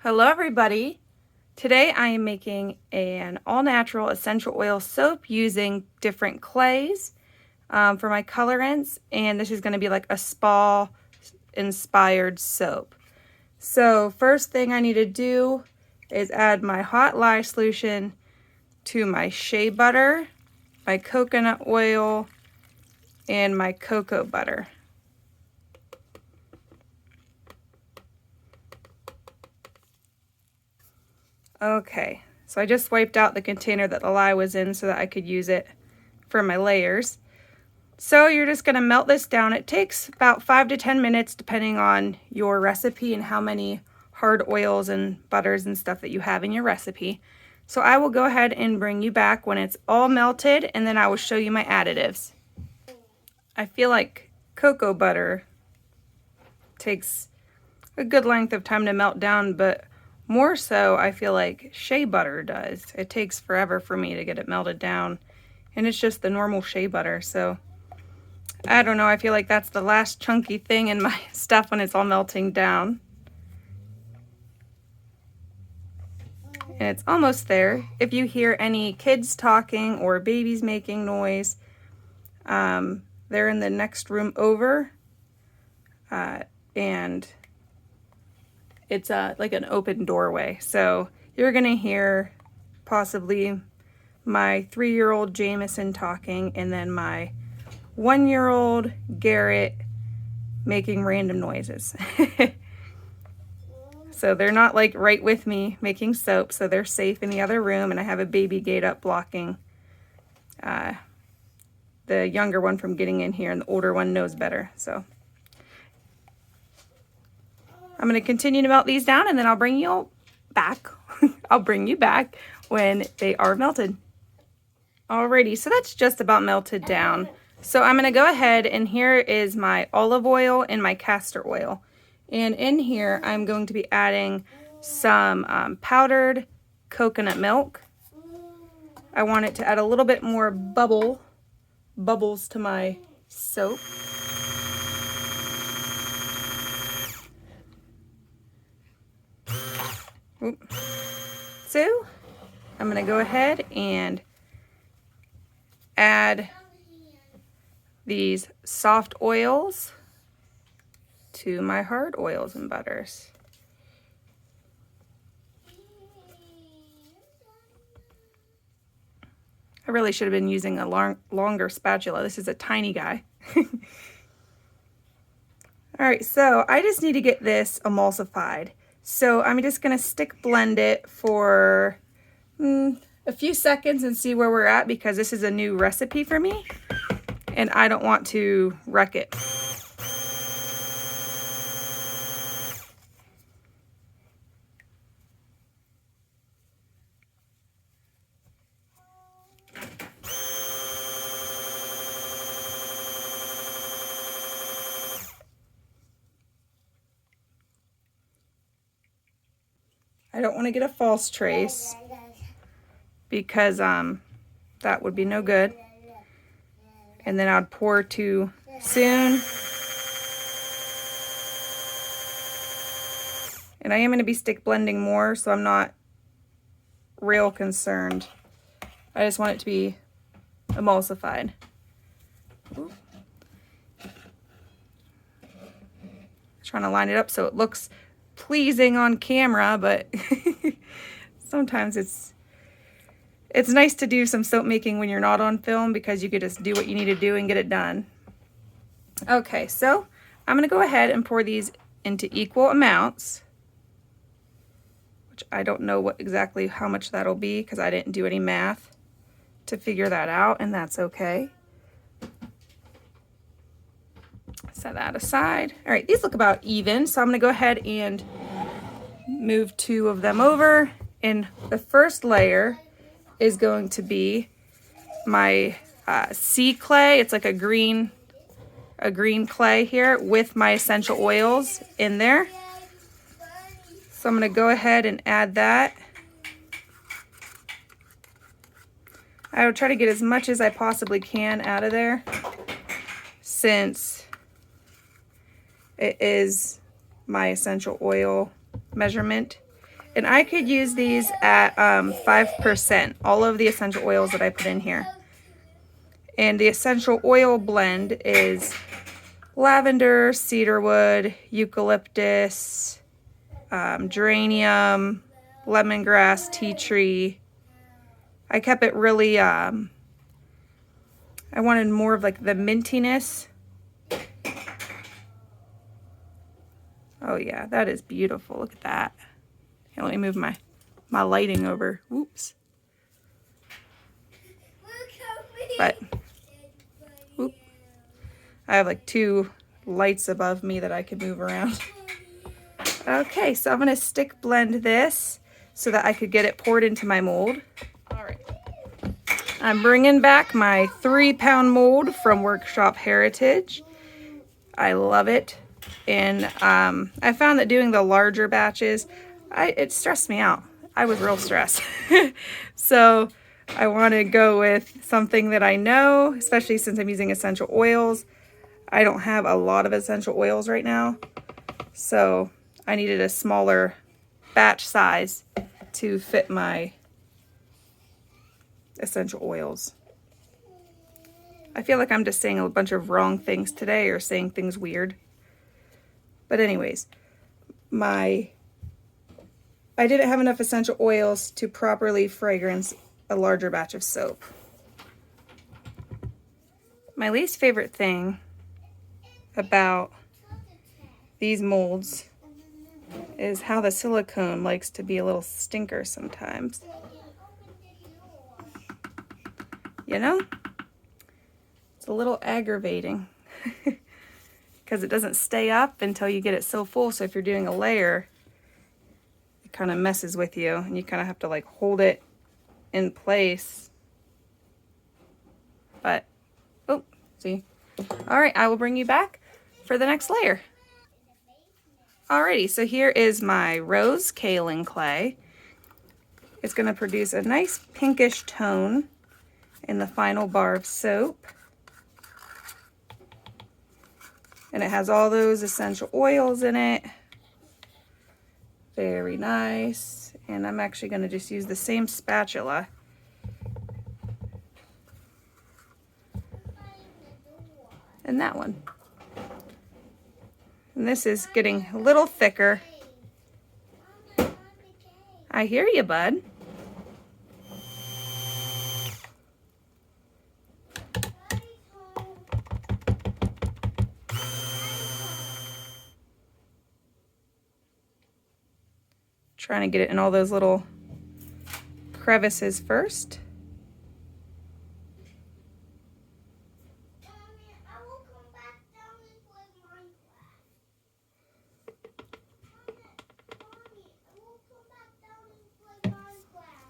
Hello everybody! Today I am making an all-natural essential oil soap using different clays for my colorants, and this is going to be like a spa inspired soap. So first thing I need to do is add my hot lye solution to my shea butter, my coconut oil, and my cocoa butter. Okay, so I just wiped out the container that the lye was in so that I could use it for my layers. So you're just going to melt this down. It takes about 5 to 10 minutes depending on your recipe and how many hard oils and butters and stuff that you have in your recipe. So I will go ahead and bring you back when it's all melted, and then I will show you my additives. I feel like cocoa butter takes a good length of time to melt down, but more so I feel like shea butter does. It takes forever for me to get it melted down, and it's just the normal shea butter. So I don't know, I feel like that's the last chunky thing in my stuff when it's all melting down. And it's almost there. If you hear any kids talking or babies making noise, they're in the next room over, and it's like an open doorway. So you're gonna hear possibly my 3-year-old Jameson talking, and then my 1-year-old Garrett making random noises. So they're not like right with me making soap, so they're safe in the other room, and I have a baby gate up blocking the younger one from getting in here, and the older one knows better. So I'm going to continue to melt these down, and then I'll bring you back. I'll bring you back when they are melted. Alrighty, so that's just about melted down. So I'm going to go ahead, and here is my olive oil and my castor oil. And in here, I'm going to be adding some powdered coconut milk. I want it to add a little bit more bubbles to my soap. So I'm going to go ahead and add these soft oils to my hard oils and butters. I really should have been using a longer spatula. This is a tiny guy. Alright, so I just need to get this emulsified. So I'm just going to stick blend it for a few seconds and see where we're at, because this is a new recipe for me and I don't want to wreck it. I don't want to get a false trace, because that would be no good, and then I'd pour too soon. And I am going to be stick blending more, so I'm not real concerned. I just want it to be emulsified. Ooh. Trying to line it up so it looks pleasing on camera, but sometimes it's nice to do some soap making when you're not on film, because you could just do what you need to do and get it done. Okay, so I'm going to go ahead and pour these into equal amounts, which I don't know exactly how much that'll be, because I didn't do any math to figure that out, and that's okay. Set that aside. All right, these look about even, so I'm going to go ahead and move 2 of them over. And the first layer is going to be my sea clay. It's like a green clay here with my essential oils in there. So I'm going to go ahead and add that. I will try to get as much as I possibly can out of there, since it is my essential oil measurement. And I could use these at 5%, all of the essential oils that I put in here. And the essential oil blend is lavender, cedarwood, eucalyptus, geranium, lemongrass, tea tree. I kept it really, I wanted more of like the mintiness. Oh yeah, that is beautiful. Look at that. Here, let me move my lighting over. Whoops. But, whoop. I have like 2 lights above me that I can move around. Okay, so I'm gonna stick blend this so that I could get it poured into my mold. All right. I'm bringing back my 3-pound mold from Workshop Heritage. I love it. And I found that doing the larger batches, it stressed me out. I was real stressed. So I want to go with something that I know, especially since I'm using essential oils. I don't have a lot of essential oils right now, so I needed a smaller batch size to fit my essential oils. I feel like I'm just saying a bunch of wrong things today, or saying things weird. But anyways, I didn't have enough essential oils to properly fragrance a larger batch of soap. My least favorite thing about these molds is how the silicone likes to be a little stinker sometimes. You know? It's a little aggravating because it doesn't stay up until you get it so full. So if you're doing a layer, it kind of messes with you and you kind of have to like hold it in place. But, oh, see? All right, I will bring you back for the next layer. Alrighty, so here is my rose kaolin clay. It's going to produce a nice pinkish tone in the final bar of soap. And it has all those essential oils in it. Very nice. And I'm actually going to just use the same spatula. And that one. And this is getting a little thicker. I hear you, bud. Trying to get it in all those little crevices first.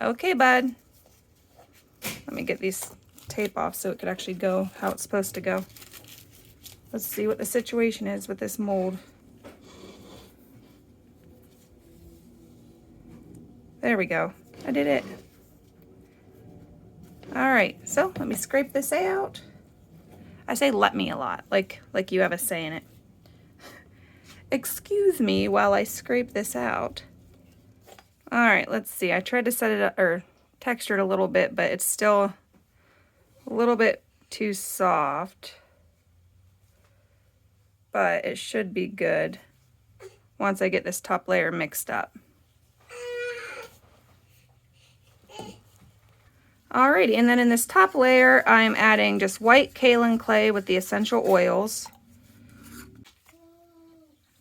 Okay, bud. Let me get these tape off so it could actually go how it's supposed to go. Let's see what the situation is with this mold. There we go. I did it. All right, so let me scrape this out. I say let me a lot, like you have a say in it. Excuse me while I scrape this out. All right, let's see. I tried to set it up, or texture it a little bit, but it's still a little bit too soft. But it should be good once I get this top layer mixed up. Alrighty, and then in this top layer, I'm adding just white kaolin clay with the essential oils.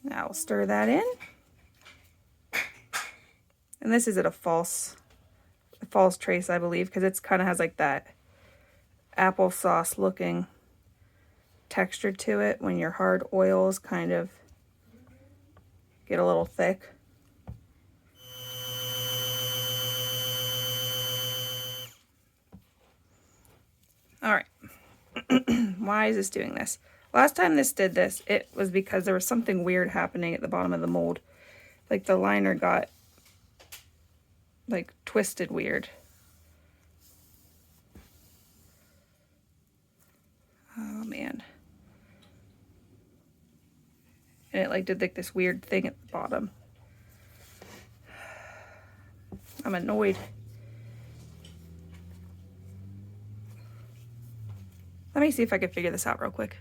Now I'll stir that in. And this is at a false trace, I believe, because it's kind of has like that applesauce looking texture to it when your hard oils kind of get a little thick. All right. Why is this doing this? Last time this did this, it was because there was something weird happening at the bottom of the mold. Like the liner got like twisted weird. Oh man. And it like did like this weird thing at the bottom. I'm annoyed. Let me see if I can figure this out real quick.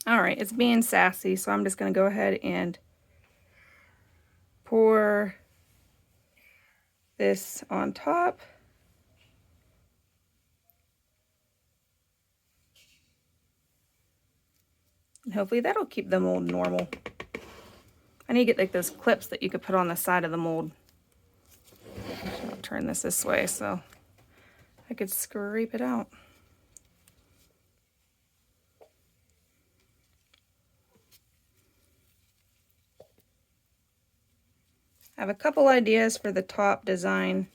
All right, it's being sassy, so I'm just going to go ahead and pour this on top. And hopefully that'll keep the mold normal. I need to get like those clips that you could put on the side of the mold. So I'll turn this way so I could scrape it out. I have a couple ideas for the top design,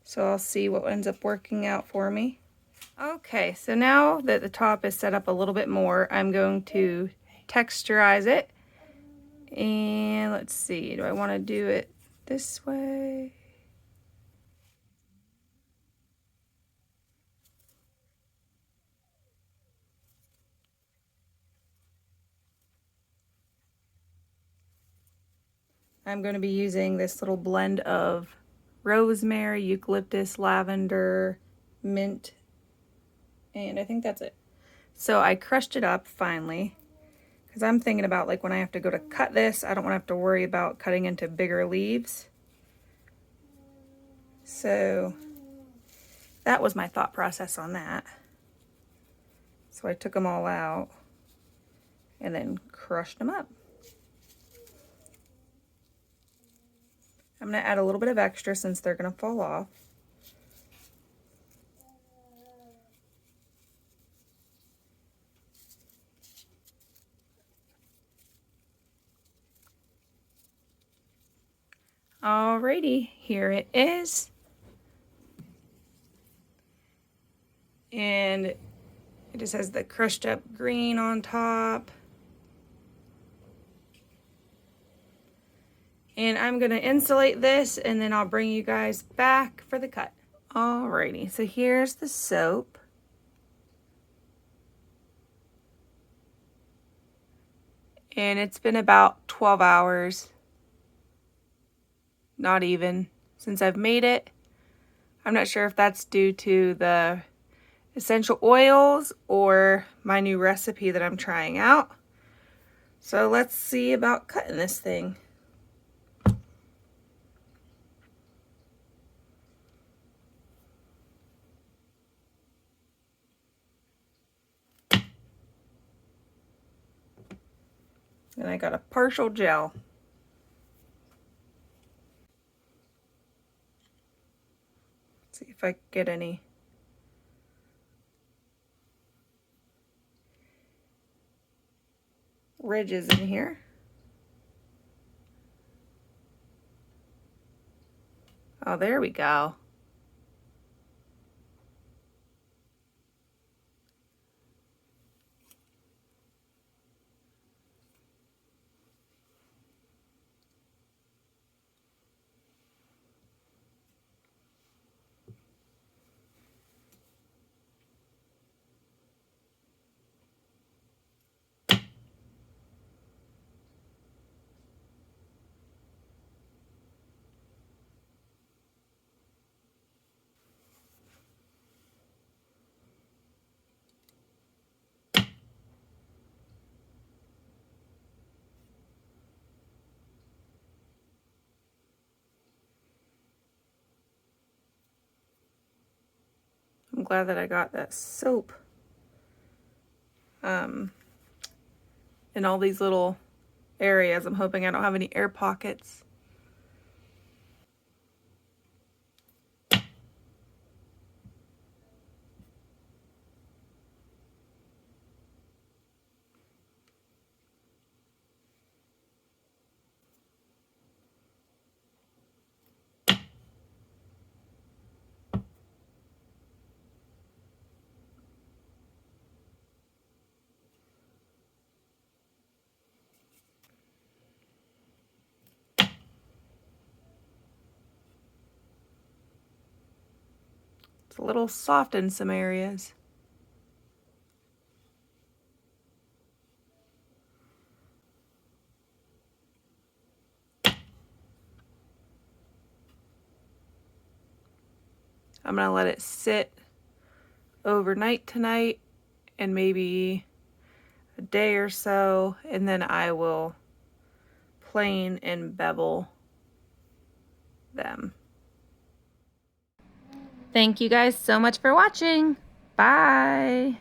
so I'll see what ends up working out for me. Okay, so now that the top is set up a little bit more, I'm going to texturize it. And let's see, do I want to do it this way? I'm going to be using this little blend of rosemary, eucalyptus, lavender, mint, and I think that's it. So I crushed it up finally, because I'm thinking about like when I have to go to cut this, I don't want to have to worry about cutting into bigger leaves. So that was my thought process on that. So I took them all out and then crushed them up. I'm going to add a little bit of extra since they're going to fall off. Alrighty, here it is. And it just has the crushed up green on top. And I'm going to insulate this and then I'll bring you guys back for the cut. Alrighty, so here's the soap. And it's been about 12 hours, not even, since I've made it. I'm not sure if that's due to the essential oils or my new recipe that I'm trying out. So let's see about cutting this thing. And I got a partial gel. Let's see if I can get any ridges in here. Oh, there we go. I'm glad that I got that soap in all these little areas. I'm hoping I don't have any air pockets. It's a little soft in some areas. I'm going to let it sit overnight tonight and maybe a day or so, and then I will plane and bevel them. Thank you guys so much for watching. Bye.